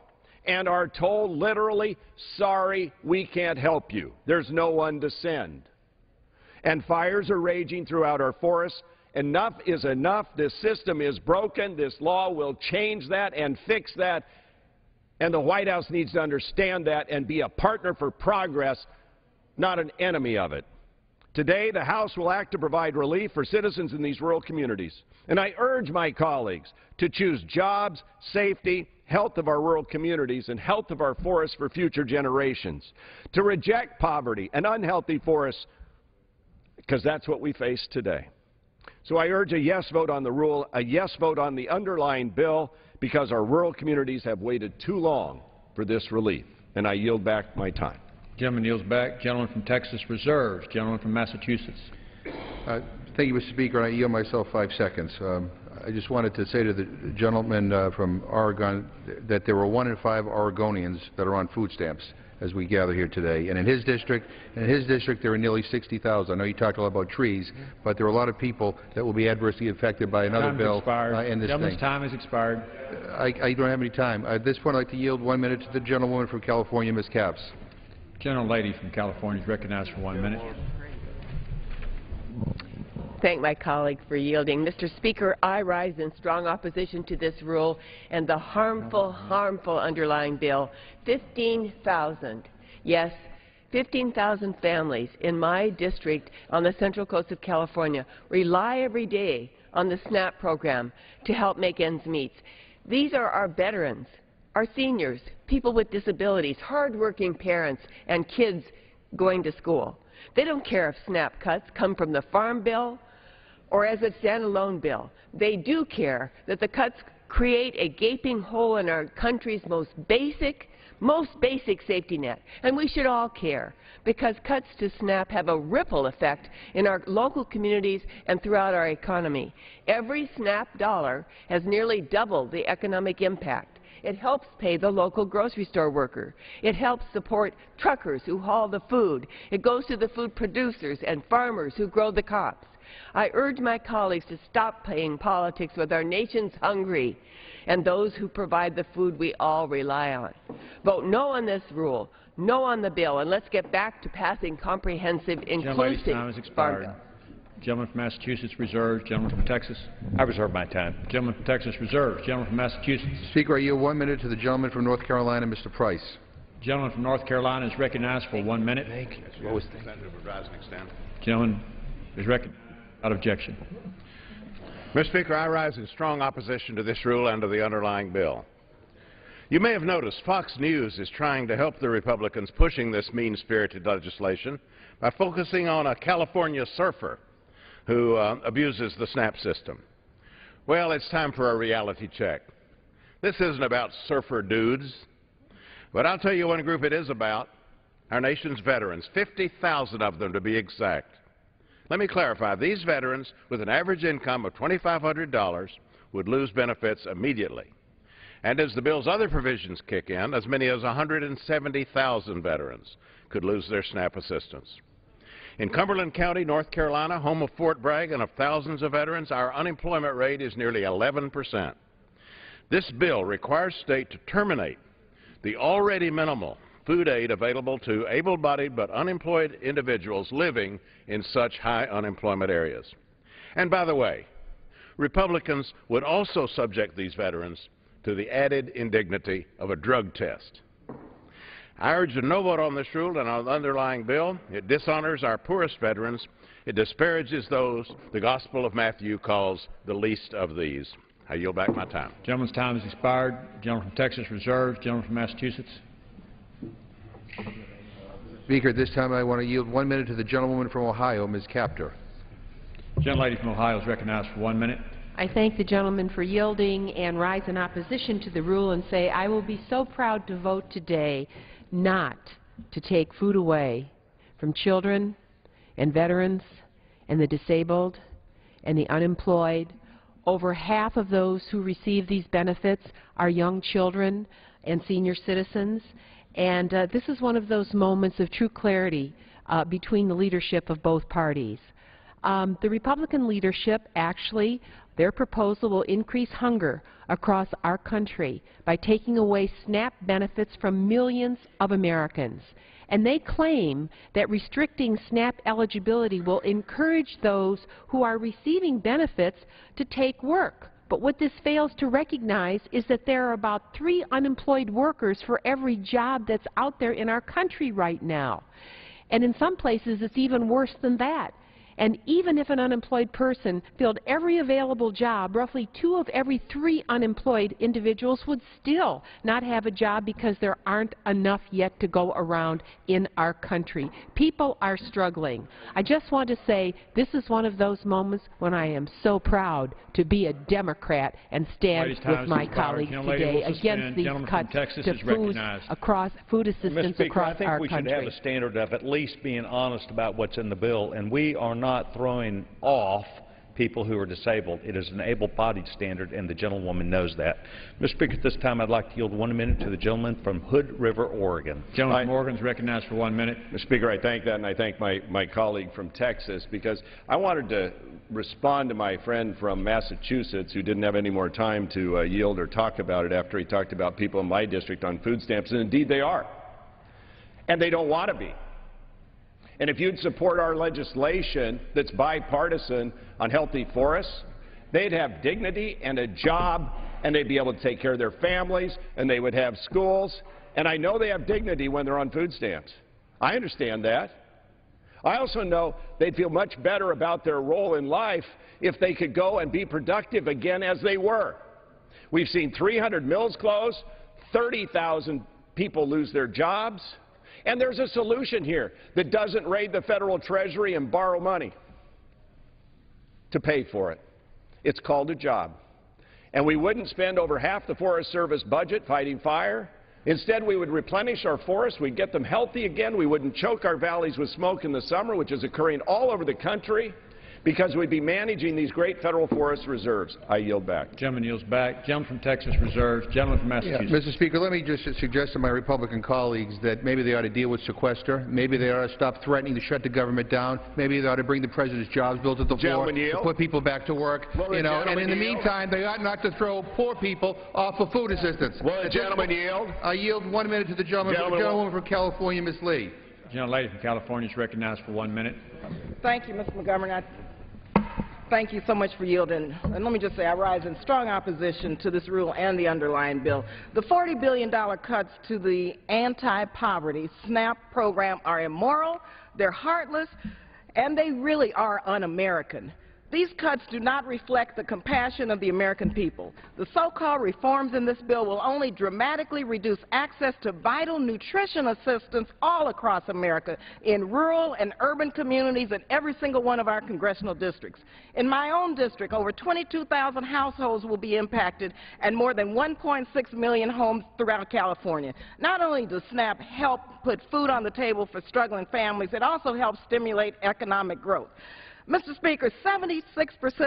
and are told literally, sorry, we can't help you. There's no one to send. And fires are raging throughout our forests. Enough is enough. This system is broken. This law will change that and fix that. And the White House needs to understand that and be a partner for progress, not an enemy of it. Today, the House will act to provide relief for citizens in these rural communities. And I urge my colleagues to choose jobs, safety, health of our rural communities, and health of our forests for future generations. To reject poverty and unhealthy forests, because that's what we face today. So I urge a yes vote on the rule, a yes vote on the underlying bill, because our rural communities have waited too long for this relief. And I yield back my time. Gentleman yields back. Gentleman from Texas reserves. Gentleman from Massachusetts. Thank you, Mr. Speaker. I yield myself 5 seconds. I just wanted to say to the gentleman from Oregon that there were 1 in 5 Oregonians that are on food stamps as we gather here today. And in his district, there are nearly 60,000. I know you talked a lot about trees, but there are a lot of people that will be adversely affected by another bill in this Gentleman's thing. time has expired. I don't have any time. At this point, I'd like to yield 1 minute to the gentlewoman from California, Ms. Capps. Gentlelady from California is recognized for 1 minute. Thank my colleague for yielding. Mr. Speaker, I rise in strong opposition to this rule and the harmful underlying bill. 15,000, yes, 15,000 families in my district on the Central Coast of California rely every day on the SNAP program to help make ends meet. These are our veterans, our seniors, people with disabilities, hardworking parents, and kids going to school. They don't care if SNAP cuts come from the Farm Bill or as a standalone bill. They do care that the cuts create a gaping hole in our country's most basic safety net. And we should all care, because cuts to SNAP have a ripple effect in our local communities and throughout our economy. Every SNAP dollar has nearly doubled the economic impact. It helps pay the local grocery store worker. It helps support truckers who haul the food. It goes to the food producers and farmers who grow the crops. I urge my colleagues to stop playing politics with our nation's hungry and those who provide the food we all rely on. Vote no on this rule, no on the bill, and let's get back to passing comprehensive, inclusive farm bill. Gentleman from Massachusetts reserves. Gentleman from Texas. I reserve my time. Gentleman from Texas reserves. Gentleman from Massachusetts. Speaker, I yield 1 minute to the gentleman from North Carolina, Mr. Price. Gentleman from North Carolina is recognized for 1 minute. Thank you. What was the Gentleman is recognized without objection. Mr. Speaker, I rise in strong opposition to this rule and to the underlying bill. You may have noticed Fox News is trying to help the Republicans pushing this mean-spirited legislation by focusing on a California surfer who abuses the SNAP system. Well, it's time for a reality check. This isn't about surfer dudes, but I'll tell you one group it is about, our nation's veterans, 50,000 of them to be exact. Let me clarify, these veterans with an average income of $2,500 would lose benefits immediately. And as the bill's other provisions kick in, as many as 170,000 veterans could lose their SNAP assistance. In Cumberland County, North Carolina, home of Fort Bragg and of thousands of veterans, our unemployment rate is nearly 11%. This bill requires states to terminate the already minimal food aid available to able-bodied but unemployed individuals living in such high unemployment areas. And by the way, Republicans would also subject these veterans to the added indignity of a drug test. I urge a no vote on this rule and on the underlying bill. It dishonors our poorest veterans. It disparages those the Gospel of Matthew calls the least of these. I yield back my time. Gentleman's time has expired. Gentleman from Texas reserved. Gentleman from Massachusetts. Speaker, at this time I want to yield 1 minute to the gentlewoman from Ohio, Ms. Capter. Gentlelady from Ohio is recognized for 1 minute. I thank the gentleman for yielding and rise in opposition to the rule and say I will be so proud to vote today not to take food away from children and veterans and the disabled and the unemployed. Over half of those who receive these benefits are young children and senior citizens, and this is one of those moments of true clarity between the leadership of both parties. The Republican leadership actually, their proposal will increase hunger across our country by taking away SNAP benefits from millions of Americans. And they claim that restricting SNAP eligibility will encourage those who are receiving benefits to take work. But what this fails to recognize is that there are about 3 unemployed workers for every job that's out there in our country right now. And in some places it's even worse than that. And even if an unemployed person filled every available job, roughly 2 of every 3 unemployed individuals would still not have a job because there aren't enough yet to go around in our country. People are struggling. I just want to say this is one of those moments when I am so proud to be a Democrat and stand with my colleagues today against these cuts to food assistance across our country. I think we should have a standard of at least being honest about what's in the bill, and we are not throwing off people who are disabled. It is an able-bodied standard, and the gentlewoman knows that. Mr. Speaker, at this time I'd like to yield 1 minute to the gentleman from Hood River, Oregon. Gentleman from Oregon is recognized for 1 minute. Mr. Speaker, I thank that, and I thank my colleague from Texas, because I wanted to respond to my friend from Massachusetts who didn't have any more time to yield or talk about it after he talked about people in my district on food stamps, and indeed they are. And they don't want to be. And if you'd support our legislation that's bipartisan on healthy forests, they'd have dignity and a job, and they'd be able to take care of their families, and they would have schools. And I know they have dignity when they're on food stamps. I understand that. I also know they'd feel much better about their role in life if they could go and be productive again as they were. We've seen 300 mills close, 30,000 people lose their jobs. And there's a solution here that doesn't raid the federal treasury and borrow money to pay for it. It's called a job. And we wouldn't spend over half the Forest Service budget fighting fire. Instead, we would replenish our forests. We'd get them healthy again. We wouldn't choke our valleys with smoke in the summer, which is occurring all over the country, because we'd be managing these great federal forest reserves. I yield back. Gentleman yields back. Gentleman from Texas reserves. Gentleman from Massachusetts. Yeah, Mr. Speaker, let me just suggest to my Republican colleagues that maybe they ought to deal with sequester. Maybe they ought to stop threatening to shut the government down. Maybe they ought to bring the President's jobs bill to the floor to put people back to work. And in the meantime, they ought not to throw poor people off of food assistance. Will the gentleman yield? I yield 1 minute to the gentleman from California, Ms. Lee. Gentlelady from California is recognized for 1 minute. Thank you, Mr. McGovern. Thank you so much for yielding. And let me just say I rise in strong opposition to this rule and the underlying bill. The $40 billion cuts to the anti-poverty SNAP program are immoral, they're heartless, and they really are un-American. These cuts do not reflect the compassion of the American people. The so-called reforms in this bill will only dramatically reduce access to vital nutrition assistance all across America, in rural and urban communities in every single one of our congressional districts. In my own district, over 22,000 households will be impacted and more than 1.6 million homes throughout California. Not only does SNAP help put food on the table for struggling families, it also helps stimulate economic growth. Mr. Speaker, 76%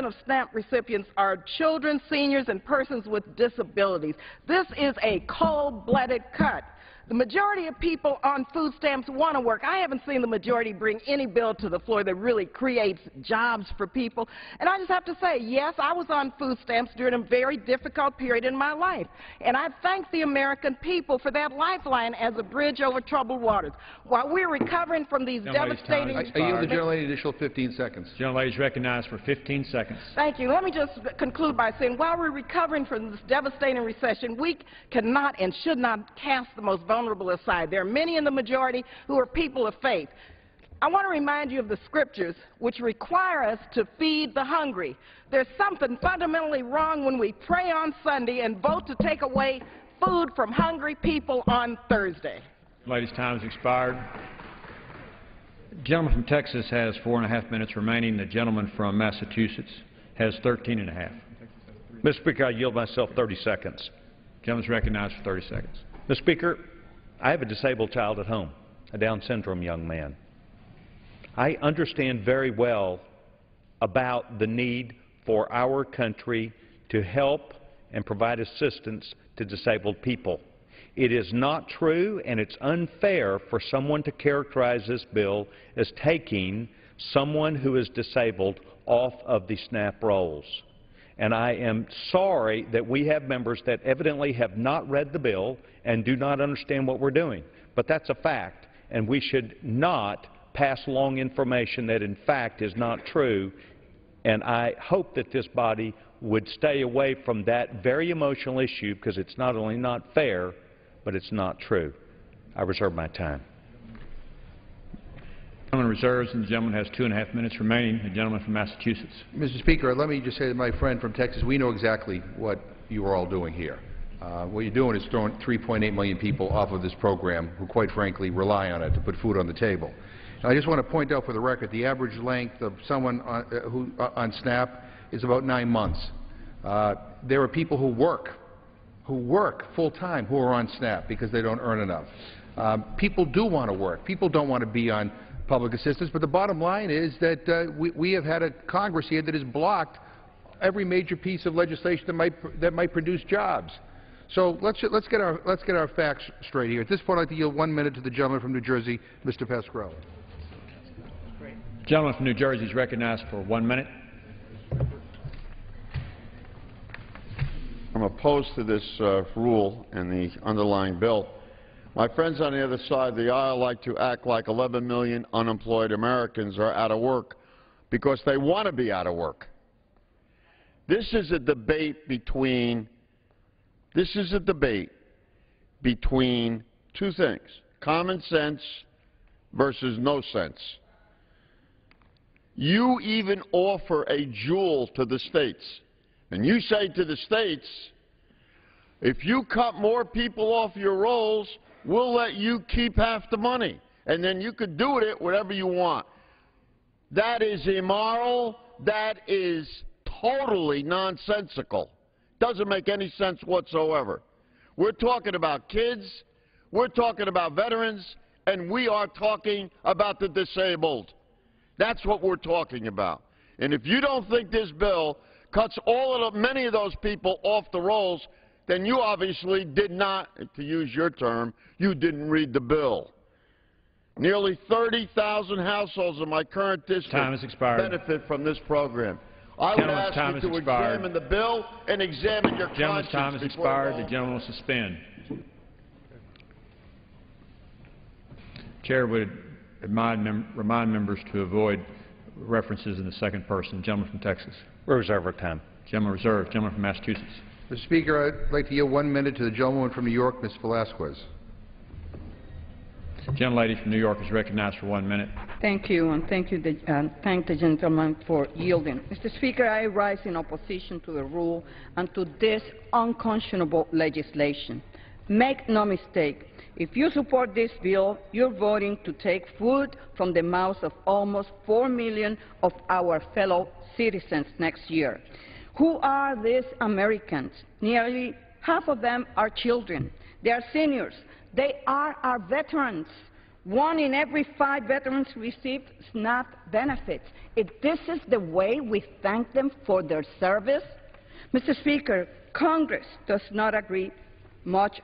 of SNAP recipients are children, seniors, and persons with disabilities. This is a cold-blooded cut. The majority of people on food stamps want to work. I haven't seen the majority bring any bill to the floor that really creates jobs for people. And I just have to say, yes, I was on food stamps during a very difficult period in my life. And I thank the American people for that lifeline as a bridge over troubled waters. While we're recovering from these devastating... I yield the gentlelady an additional 15 seconds. Gentlelady is recognized for 15 seconds. Thank you. Let me just conclude by saying, while we're recovering from this devastating recession, we cannot and should not cast the most vulnerable aside. There are many in the majority who are people of faith. I want to remind you of the scriptures which require us to feed the hungry. There's something fundamentally wrong when we pray on Sunday and vote to take away food from hungry people on Thursday. Lady's time has expired. The gentleman from Texas has 4.5 minutes remaining. The gentleman from Massachusetts has 13.5. Mr. Speaker, I yield myself 30 seconds. The gentleman is recognized for 30 seconds. Mr. Speaker, I have a disabled child at home, a Down syndrome young man. I understand very well about the need for our country to help and provide assistance to disabled people. It is not true and it's unfair for someone to characterize this bill as taking someone who is disabled off of the SNAP rolls. And I am sorry that we have members that evidently have not read the bill and do not understand what we're doing. But that's a fact, and we should not pass along information that in fact is not true. And I hope that this body would stay away from that very emotional issue, because it's not only not fair, but it's not true. I reserve my time. The gentleman reserves, and the gentleman has 2.5 minutes remaining. The gentleman from Massachusetts. Mr. Speaker, let me just say to my friend from Texas, we know exactly what you are all doing here. What you're doing is throwing 3.8 million people off of this program who, quite frankly, rely on it to put food on the table. And I just want to point out for the record, the average length of someone on SNAP is about 9 months. There are people who work full-time who are on SNAP because they don't earn enough. People do want to work. People don't want to be on public assistance, but the bottom line is that we have had a Congress here that has blocked every major piece of legislation that might produce jobs. So let's get our facts straight here. At this point, I'd like to yield 1 minute to the gentleman from New Jersey, Mr. Pasquarelli. The gentleman from New Jersey is recognized for 1 minute. I'm opposed to this rule and the underlying bill. My friends on the other side of the aisle like to act like 11 million unemployed Americans are out of work because they want to be out of work. This is a debate between two things: common sense versus no sense. You even offer a jewel to the states, and you say to the states, if you cut more people off your rolls, we'll let you keep half the money, and then you could do with it whatever you want. That is immoral. That is totally nonsensical. Doesn't make any sense whatsoever. We're talking about kids, we're talking about veterans, and we are talking about the disabled. That's what we're talking about. And if you don't think this bill cuts many of those people off the rolls, then you obviously did not, to use your term, you didn't read the bill. Nearly 30,000 households in my current district benefit from this program. I would ask you to examine the bill and examine your conscience. Gentleman's time has expired. The gentleman will suspend. Chair would remind members to avoid references in the second person. Gentleman from Texas. Reserve our time. Gentleman reserved. Gentleman from Massachusetts. Mr. Speaker, I'd like to yield 1 minute to the gentleman from New York, Ms. Velasquez. The gentlelady from New York is recognized for 1 minute. Thank you, and thank the gentleman for yielding. Mr. Speaker, I rise in opposition to the rule and to this unconscionable legislation. Make no mistake, if you support this bill, you're voting to take food from the mouths of almost 4 million of our fellow citizens next year. Who are these Americans? Nearly half of them are children. They are seniors. They are our veterans. 1 in every 5 veterans receive SNAP benefits. If this is the way we thank them for their service, Mr. Speaker, Congress does not agree much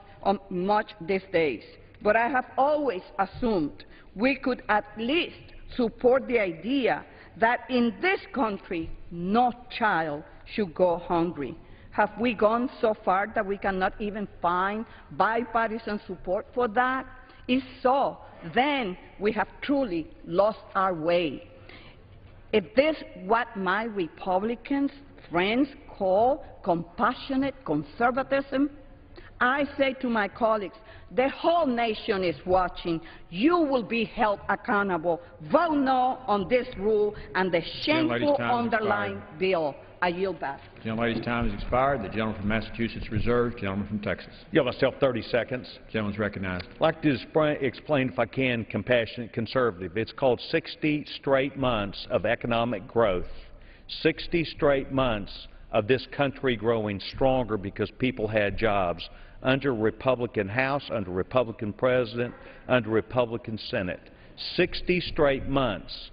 these days. but I have always assumed we could at least support the idea that in this country no child should go hungry. Have we gone so far that we cannot even find bipartisan support for that? If so, then we have truly lost our way. Is this what my Republican friends call compassionate conservatism? I say to my colleagues, the whole nation is watching. You will be held accountable. Vote no on this rule and the shameful underlying bill. I yield back. The gentlelady's time has expired. The gentleman from Massachusetts reserved. Gentleman from Texas. Give myself 30 seconds. Gentleman's recognized. I'd like to explain, if I can, compassionate conservative. It's called 60 straight months of economic growth. 60 straight months of this country growing stronger because people had jobs under Republican House, under Republican President, under Republican Senate. 60 straight months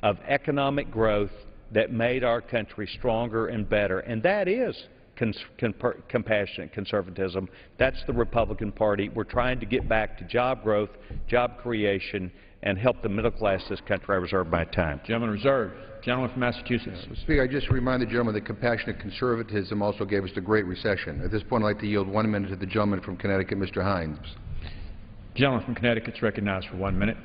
of economic growth that made our country stronger and better, and that is compassionate conservatism. That's the Republican Party. We're trying to get back to job growth, job creation, and help the middle class of this country. I reserve my time. Gentleman reserved. Gentleman from Massachusetts. Mr. Speaker, I just remind the gentleman that compassionate conservatism also gave us the Great Recession. At this point, I'd like to yield 1 minute to the gentleman from Connecticut, Mr. Hines. Gentleman from Connecticut is recognized for 1 minute.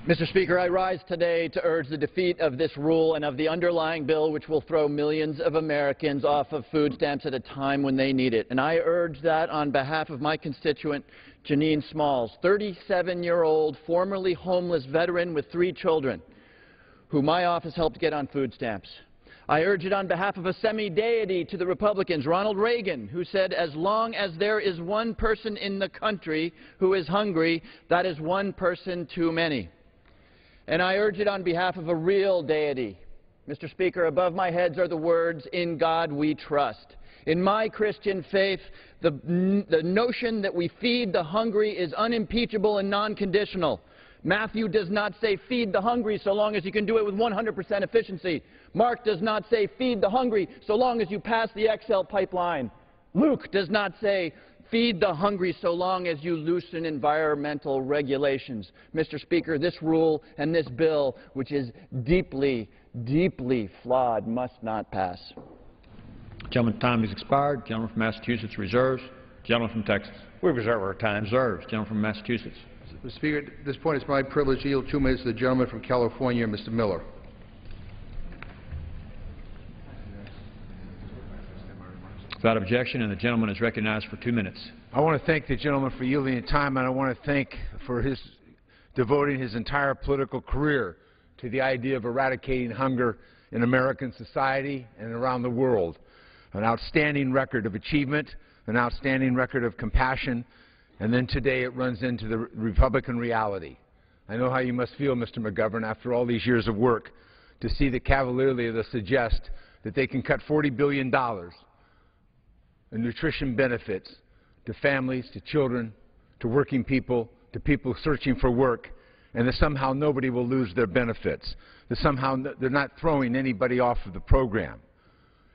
Mr. Speaker, I rise today to urge the defeat of this rule and of the underlying bill which will throw millions of Americans off of food stamps at a time when they need it. And I urge that on behalf of my constituent, Janine Smalls, 37-year-old, formerly homeless veteran with 3 children, who my office helped get on food stamps. I urge it on behalf of a semi-deity to the Republicans, Ronald Reagan, who said, as long as there is one person in the country who is hungry, that is one person too many. And I urge it on behalf of a real deity. Mr. Speaker, above my heads are the words, "In God we trust." In my Christian faith, the notion that we feed the hungry is unimpeachable and non-conditional. Matthew does not say feed the hungry so long as you can do it with 100% efficiency. Mark does not say feed the hungry so long as you pass the Excel pipeline. Luke does not say feed the hungry so long as you loosen environmental regulations. Mr. Speaker, this rule and this bill, which is deeply, deeply flawed, must not pass. Gentleman's time has expired. Gentleman from Massachusetts reserves. Gentleman from Texas. We reserve our time. Reserves. Gentleman from Massachusetts. Mr. Speaker, at this point, it's my privilege to yield 2 minutes to the gentleman from California, Mr. Miller. Without objection, and the gentleman is recognized for 2 minutes. I want to thank the gentleman for yielding the time, and I want to thank for his devoting his entire political career to the idea of eradicating hunger in American society and around the world. An outstanding record of achievement, an outstanding record of compassion, and then today it runs into the Republican reality. I know how you must feel, Mr. McGovern, after all these years of work, to see the cavalierly they suggest that they can cut $40 billion in nutrition benefits to families, to children, to working people, to people searching for work, and that somehow nobody will lose their benefits, that somehow they're not throwing anybody off of the program.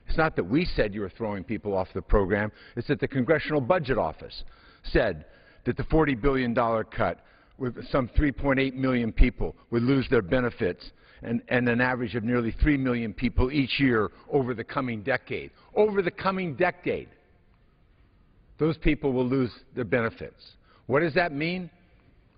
It's not that we said you were throwing people off the program. It's that the Congressional Budget Office said that the $40 billion cut, with some 3.8 million people would lose their benefits, and an average of nearly 3 million people each year over the coming decade. Over the coming decade, those people will lose their benefits. What does that mean?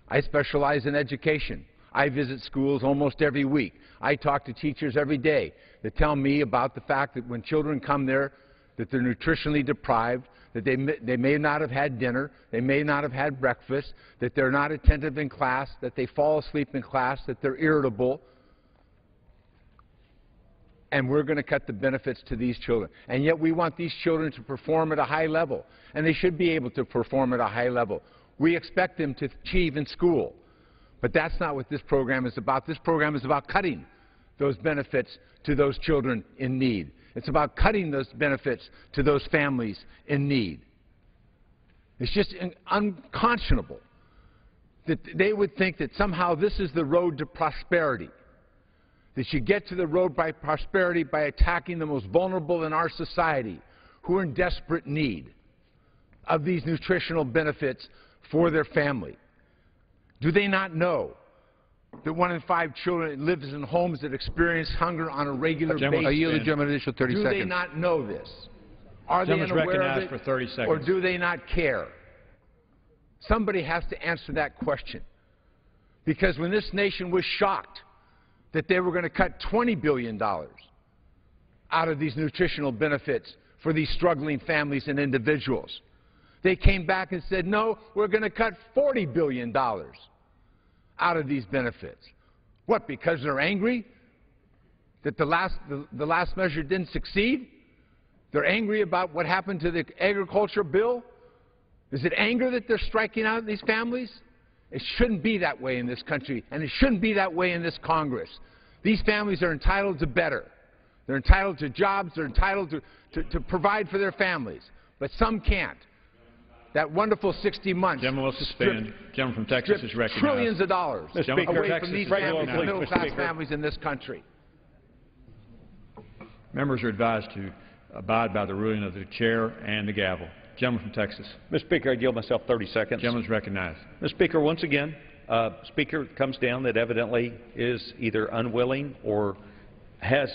I specialize in education. I visit schools almost every week. I talk to teachers every day that tell me about the fact that when children come there, that they're nutritionally deprived, that they may not have had dinner, they may not have had breakfast, that they're not attentive in class, that they fall asleep in class, that they're irritable. And we're going to cut the benefits to these children. And yet we want these children to perform at a high level, and they should be able to perform at a high level. We expect them to achieve in school. But that's not what this program is about. This program is about cutting those benefits to those children in need. It's about cutting those benefits to those families in need. It's just unconscionable that they would think that somehow this is the road to prosperity, that you get to the road by prosperity by attacking the most vulnerable in our society who are in desperate need of these nutritional benefits for their family? Do they not know that 1 in 5 children lives in homes that experience hunger on a regular basis? I yield the gentleman an additional 30 seconds. Do they not know this? Are they unaware of it, for 30 seconds. or do they not care? Somebody has to answer that question. Because when this nation was shocked that they were going to cut $20 billion out of these nutritional benefits for these struggling families and individuals, they came back and said, no, we're going to cut $40 billion out of these benefits. What, because they're angry that the last measure didn't succeed? They're angry about what happened to the agriculture bill? Is it anger that they're striking out at these families? It shouldn't be that way in this country, and it shouldn't be that way in this Congress. These families are entitled to better. They're entitled to jobs. They're entitled to provide for their families. But some can't. That wonderful 60 months Gentleman will suspend. Gentleman from Texas is recognized. Trillions of dollars away from these families and middle-class families in this country. Members are advised to abide by the ruling of the chair and the gavel. Gentleman from Texas. Mr. Speaker, I yield myself 30 seconds. Gentleman is recognized. Mr. Speaker, once again, Speaker comes down that evidently is either unwilling or has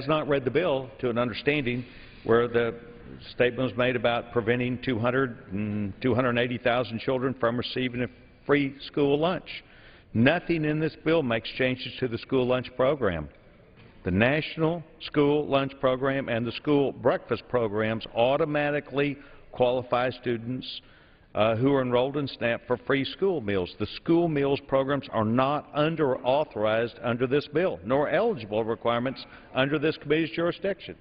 not read the bill to an understanding where the statement was made about preventing 280,000 children from receiving a free school lunch. Nothing in this bill makes changes to the school lunch program. The National School Lunch Program and the School Breakfast Programs automatically qualify students who are enrolled in SNAP for free school meals. The school meals programs are not authorized under this bill, nor eligible requirements under this committee's jurisdiction.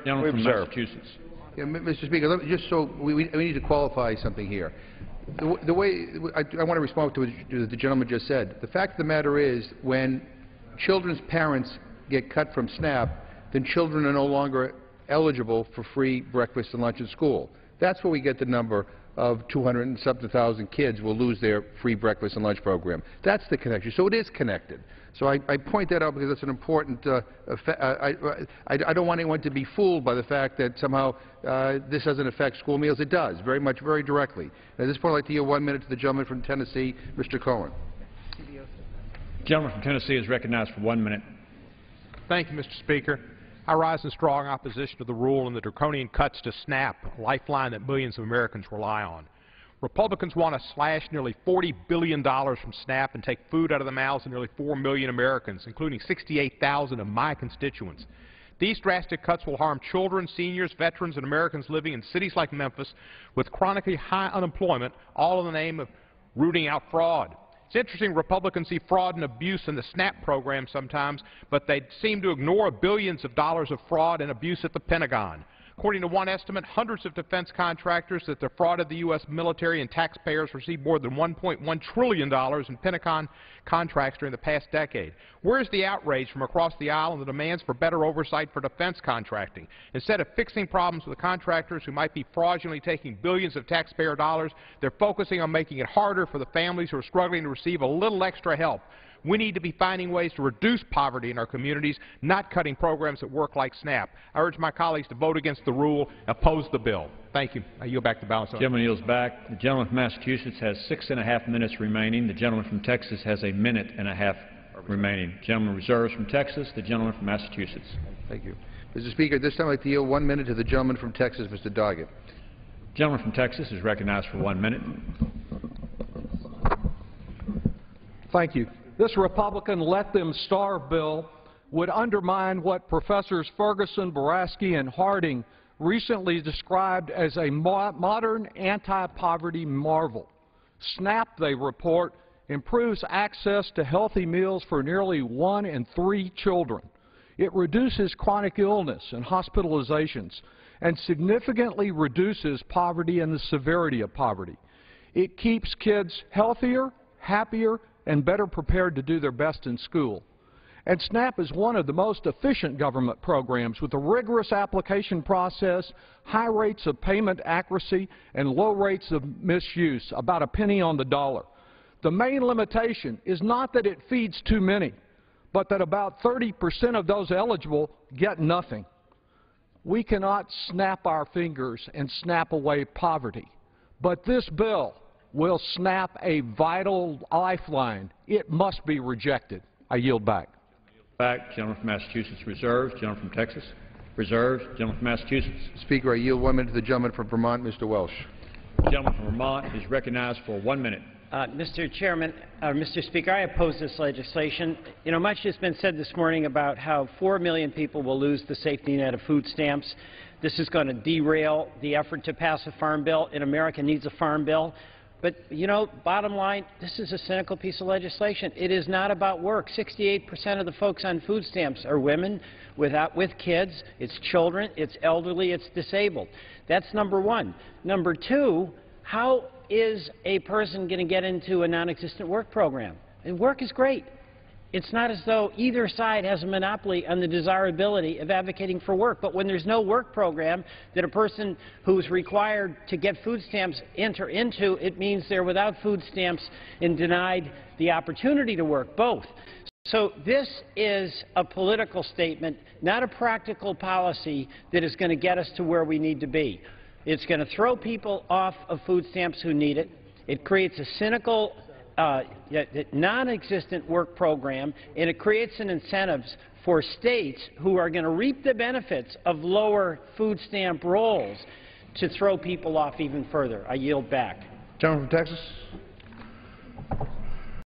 Gentleman from Massachusetts. Yeah, Mr. Speaker, just so we need to qualify something here. The way I want to respond to what the gentleman just said. The fact of the matter is, when children's parents get cut from SNAP, then children are no longer eligible for free breakfast and lunch in school. That's where we get the number of 200 and something thousand kids will lose their free breakfast and lunch program. That's the connection. So it is connected. So I point that out because it's an important I don't want anyone to be fooled by the fact that somehow this doesn't affect school meals. It does, very much, very directly. At this point, I'd like to yield 1 minute to the gentleman from Tennessee, Mr. Cohen. Gentleman from Tennessee is recognized for 1 minute. Thank you, Mr. Speaker. I rise in strong opposition to the rule and the draconian cuts to SNAP, a lifeline that millions of Americans rely on. Republicans want to slash nearly $40 billion from SNAP and take food out of the mouths of nearly 4 million Americans, including 68,000 of my constituents. These drastic cuts will harm children, seniors, veterans, and Americans living in cities like Memphis with chronically high unemployment, all in the name of rooting out fraud. It's interesting Republicans see fraud and abuse in the SNAP program sometimes, but they seem to ignore billions of dollars of fraud and abuse at the Pentagon. According to one estimate, hundreds of defense contractors that defrauded the U.S. military and taxpayers received more than $1.1 trillion in Pentagon contracts during the past decade. Where is the outrage from across the aisle and the demands for better oversight for defense contracting? Instead of fixing problems with the contractors who might be fraudulently taking billions of taxpayer dollars, they're focusing on making it harder for the families who are struggling to receive a little extra help. We need to be finding ways to reduce poverty in our communities, not cutting programs that work like SNAP. I urge my colleagues to vote against the rule and oppose the bill. Thank you. I yield back the balance. The gentleman yields back. The gentleman from Massachusetts has 6.5 minutes remaining. The gentleman from Texas has 1.5 minutes remaining. The gentleman reserves from Texas. The gentleman from Massachusetts. Thank you. Mr. Speaker, at this time I'd like to yield 1 minute to the gentleman from Texas, Mr. Doggett. The gentleman from Texas is recognized for 1 minute. Thank you. This Republican Let Them Starve bill would undermine what Professors Ferguson, Boraski, and Harding recently described as a modern anti-poverty marvel. SNAP, they report, improves access to healthy meals for nearly 1 in 3 children. It reduces chronic illness and hospitalizations and significantly reduces poverty and the severity of poverty. It keeps kids healthier, happier, and better prepared to do their best in school. And SNAP is one of the most efficient government programs with a rigorous application process, high rates of payment accuracy, and low rates of misuse, about a penny on the dollar. The main limitation is not that it feeds too many, but that about 30% of those eligible get nothing. We cannot snap our fingers and snap away poverty. But this bill will snap a vital lifeline. It must be rejected. I yield back. Gentleman from Massachusetts reserves. Gentleman from Texas reserves. Gentleman from Massachusetts. Speaker, I yield 1 minute to the gentleman from Vermont, Mr. Welsh. The gentleman from Vermont is recognized for 1 minute. Mr. Speaker, I oppose this legislation. You know, much has been said this morning about how 4 million people will lose the safety net of food stamps. This is going to derail the effort to pass a farm bill, and America needs a farm bill. But, you know, bottom line, this is a cynical piece of legislation. It is not about work. 68% of the folks on food stamps are women with kids. It's children. It's elderly. It's disabled. That's number one. Number two, how is a person going to get into a non-existent work program? And work is great. It's not as though either side has a monopoly on the desirability of advocating for work. But when there's no work program that a person who's required to get food stamps enter into, it means they're without food stamps and denied the opportunity to work, both. So this is a political statement, not a practical policy that is going to get us to where we need to be. It's going to throw people off of food stamps who need it. It creates a cynical non-existent work program, and it creates an incentives for states who are going to reap the benefits of lower food stamp rolls to throw people off even further. I yield back. Gentleman from Texas.